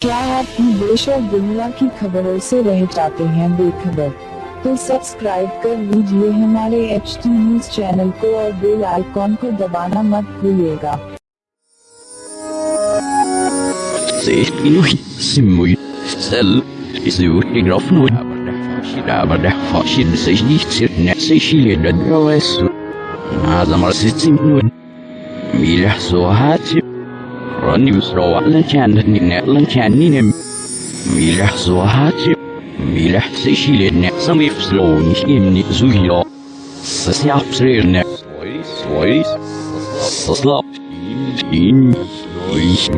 क्या आप देश और दुनिया की खबरों से रह जाते हैं बेखबर? तो सब्सक्राइब कर लीजिए हमारे HT न्यूज चैनल को और बेल आइकॉन को दबाना मत भूलिएगा। Rani sro lan ni net lan ni nem milah so hat milah se shile net some if slow ni zuyo sasiap sre net sois saslap in is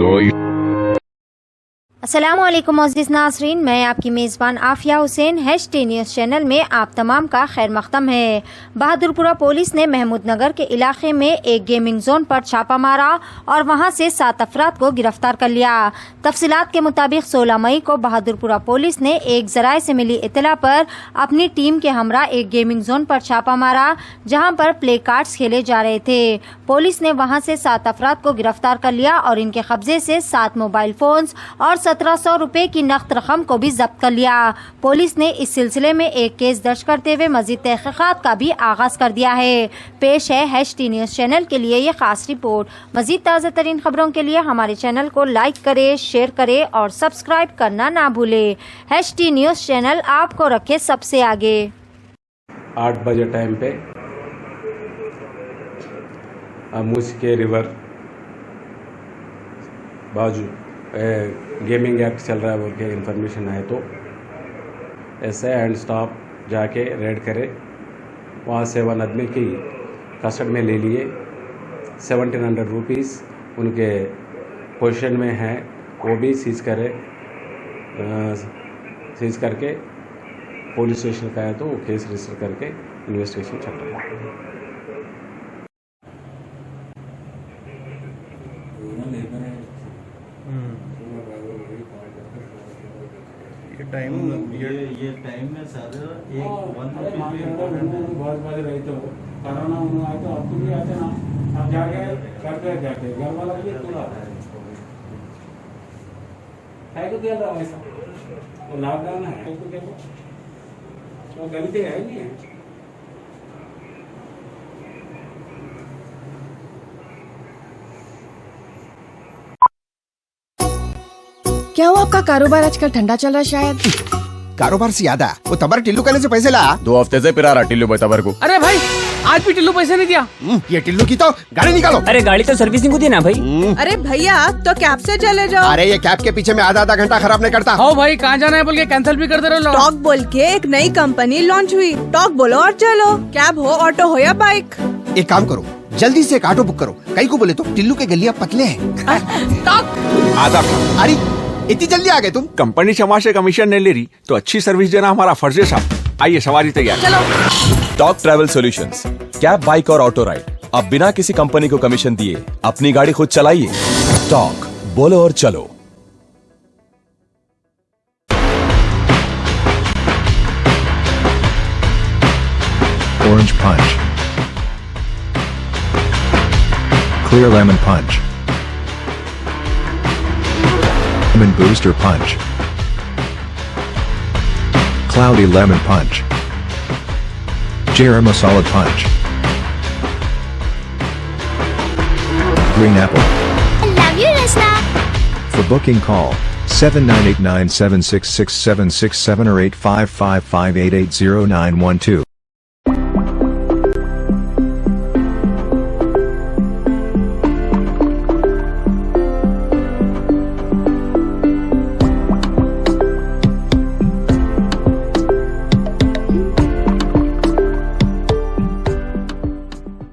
अस्सलामुअलैकुम मोअज़्ज़िज़ नाज़रीन, मैं आपकी मेज़बान Afiya Hussain HT news channel में आप तमाम का खैर मक़दम है। बहादुरपुरा पुलिस ने महमूद नगर के इलाके में एक गेमिंग जोन पर छापा मारा और वहां से 7 अफराद को गिरफ्तार कर लिया। तफसीलात के मुताबिक 16 मई को बहादुरपुरा पुलिस ने एक ज़राए से मिली इत्तला पर अपनी टीम के हमरा एक गेमिंग जोन पर छापा मारा, जहाँ पर प्ले कार्ड्स खेले जा रहे थे। पुलिस ने वहाँ से 7 अफराद को गिरफ्तार कर लिया और इनके कब्जे से 7 मोबाइल फोन्स और 1700 रुपए की नकद रकम को भी जब्त कर लिया। पुलिस ने इस सिलसिले में एक केस दर्ज करते हुए मजीद तहकीकात का भी आगाज कर दिया है। पेश है HT न्यूज़ चैनल के लिए ये खास रिपोर्ट। मजीद ताज़ा तरीन खबरों के लिए हमारे चैनल को लाइक करे, शेयर करे और सब्सक्राइब करना ना भूले। HT न्यूज़ चैनल आपको रखे सबसे आगे। 8 बजे टाइम पे मूसी के रिवर बाजू गेमिंग एक्ट चल रहा है बोल के इन्फॉर्मेशन आए तो ऐसे एंड स्टॉप जाके रेड करे। वहाँ से 1 आदमी की कस्टडी में ले लिए। 1700 रुपीज़ उनके पोजीशन में है, वो भी सीज करे। सीज करके पुलिस स्टेशन का है तो वो केस रजिस्टर करके इन्वेस्टिगेशन चल रहा है। ये टाइम में सर एक 1 बहुत बार रहे तो कोरोना उन्होंने आए तो आपको भी आते ना, आप जाके करते जाते घर वाला भी पूरा है तो क्या था वैसा वो लॉकडाउन है तो देखो वो गलती है नहीं है। क्या हुआ आपका कारोबार आजकल ठंडा चल रहा है शायद? कारोबार से याद आया, वो तबर टिल्लू कहने से पैसे ला। 2 हफ्ते से पिरा रहा टिल्लू भाई तबर को। अरे भाई आज भी टिल्लू पैसे नहीं दिया। ये टिल्लू की तो गाड़ी निकालो। अरे गाड़ी तो सर्विसिंग होती है ना भाई। अरे भैया तो कैब से चले जाओ। अरे ये कैब के पीछे में आधा घंटा खराब नहीं करता। हो भाई कहाँ जाना है बोल के कैंसिल भी करते रहो। टॉक बोल के एक नई कंपनी लॉन्च हुई। टॉक बोलो और चलो, कैब हो, ऑटो हो या बाइक। एक काम करो, जल्दी से एक ऑटो बुक करो। कहीं को बोले तो टिल्लू के गलियां पतले हैं। आधा अरे इतनी जल्दी आ गए तुम? कंपनी क्षमा से कमीशन नहीं ले रही तो अच्छी सर्विस देना हमारा फर्ज है साहब। आइए सवारी तैयार। चलो। Talk travel solutions, cab, bike और ऑटो राइड, अब बिना किसी कंपनी को कमीशन दिए अपनी गाड़ी खुद चलाइए। टॉक, बोलो और चलो। Orange Punch, Clear Lemon Punch, Lemon Booster Punch, Cloudy Lemon Punch, Jerema Solid Punch, Green Apple. Love you, Rasna. For booking call 7989766767 or 8555880912.